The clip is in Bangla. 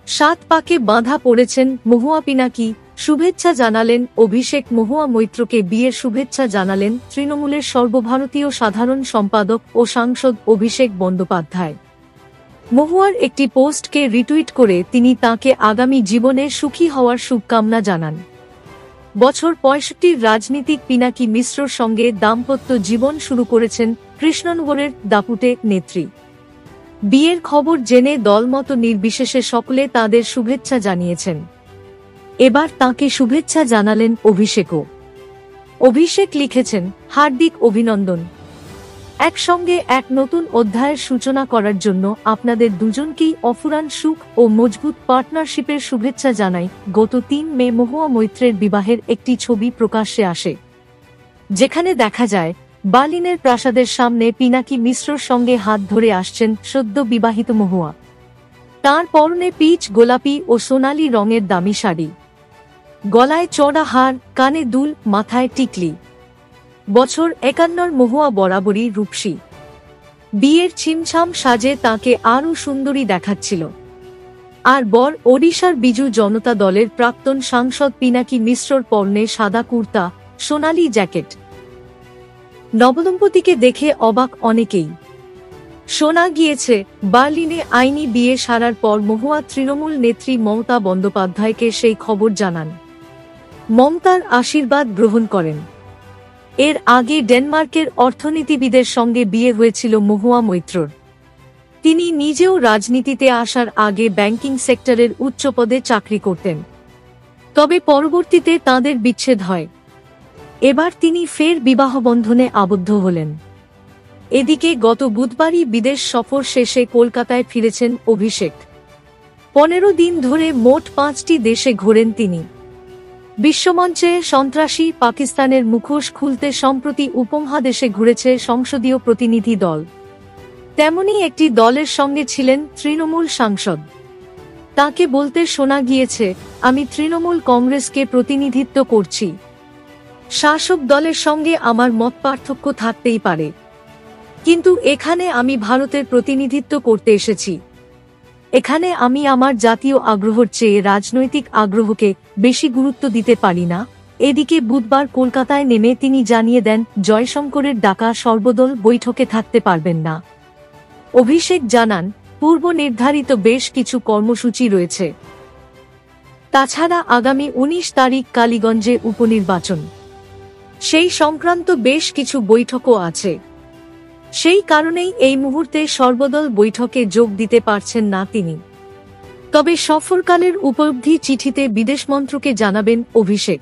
সাত পাকে বাঁধা পড়েছেন মহুয়া পিনাকি, শুভেচ্ছা জানালেন অভিষেক। মহুয়া মৈত্রকে বিয়ের শুভেচ্ছা জানালেন তৃণমূলের সর্বভারতীয় সাধারণ সম্পাদক ও সাংসদ অভিষেক বন্দ্যোপাধ্যায়। মহুয়ার একটি পোস্টকে রিটুইট করে তিনি তাঁকে আগামী জীবনে সুখী হওয়ার শুভকামনা জানান। বছর ৬৫ রাজনীতিক পিনাকি মিশ্রর সঙ্গে দাম্পত্য জীবন শুরু করেছেন কৃষ্ণনগরের দাপুটে নেত্রী। বিয়ের খবর জেনে দলমত নির্বিশেষে সকলে তাদের শুভেচ্ছা জানিয়েছেন। এবার তাঁকে শুভেচ্ছা জানালেন অভিষেকও। অভিষেক লিখেছেন, হার্দিক অভিনন্দন। একসঙ্গে এক নতুন অধ্যায়ের সূচনা করার জন্য আপনাদের দুজনকেই অফুরান সুখ ও মজবুত পার্টনারশিপের শুভেচ্ছা জানাই। গত ৩ মে মহুয়া মৈত্রের বিবাহের একটি ছবি প্রকাশ্যে আসে, যেখানে দেখা যায় বার্লিনের প্রাসাদের সামনে পিনাকি মিশ্রর সঙ্গে হাত ধরে আসছেন সদ্য বিবাহিত মহুয়া। তাঁর পরনে পিচ গোলাপি ও সোনালী রঙের দামি শাড়ি, গলায় চওড়া হার, কানে দুল, মাথায় টিকলি। বছর ৫১ মহুয়া বরাবরই রূপসী। বিয়ের ছিমছাম সাজে তাঁকে আরও সুন্দরী দেখাচ্ছিল। আর বর ওড়িশার বিজু জনতা দলের প্রাক্তন সাংসদ পিনাকি মিশ্রর পরনে সাদা কুর্তা, সোনালী জ্যাকেট। নবদম্পতিকে দেখে অবাক অনেকেই। শোনা গিয়েছে, বার্লিনে আইনি বিয়ে সারার পর মহুয়া তৃণমূল নেত্রী মমতা বন্দ্যোপাধ্যায়কে সেই খবর জানান। মমতার আশীর্বাদ গ্রহণ করেন। এর আগে ডেনমার্কের অর্থনীতিবিদের সঙ্গে বিয়ে হয়েছিল মহুয়া মৈত্রর। তিনি নিজেও রাজনীতিতে আসার আগে ব্যাংকিং সেক্টরের উচ্চপদে চাকরি করতেন। তবে পরবর্তীতে তাঁদের বিচ্ছেদ হয়। এবার তিনি ফের বিবাহবন্ধনে আবদ্ধ হলেন। এদিকে গত বুধবারই বিদেশ সফর শেষে কলকাতায় ফিরেছেন অভিষেক। ১৫ দিন ধরে মোট ৫টি দেশে ঘোরেন তিনি। বিশ্বমঞ্চে সন্ত্রাসী পাকিস্তানের মুখোশ খুলতে সম্প্রতি উপমহাদেশে ঘুরেছে সংসদীয় প্রতিনিধি দল। তেমনি একটি দলের সঙ্গে ছিলেন তৃণমূল সাংসদ। তাকে বলতে শোনা গিয়েছে, আমি তৃণমূল কংগ্রেসকে প্রতিনিধিত্ব করছি। শাসক দলের সঙ্গে আমার মত পার্থক্য থাকতেই পারে, কিন্তু এখানে আমি ভারতের প্রতিনিধিত্ব করতে এসেছি। এখানে আমি আমার জাতীয় আগ্রহের চেয়ে রাজনৈতিক আগ্রহকে বেশি গুরুত্ব দিতে পারি না। এদিকে বুধবার কলকাতায় নেমে তিনি জানিয়ে দেন, জয়শঙ্করের ডাকা সর্বদল বৈঠকে থাকতে পারবেন না। অভিষেক জানান, পূর্ব নির্ধারিত বেশ কিছু কর্মসূচি রয়েছে। তাছাড়া আগামী ১৯ তারিখ কালীগঞ্জে উপনির্বাচন, সেই সংক্রান্ত বেশ কিছু বৈঠকও আছে। সেই কারণেই এই মুহূর্তে সর্বদল বৈঠকে যোগ দিতে পারছেন না তিনি। তবে সফরকালের উপলব্ধি চিঠিতে বিদেশমন্ত্রকে জানাবেন অভিষেক।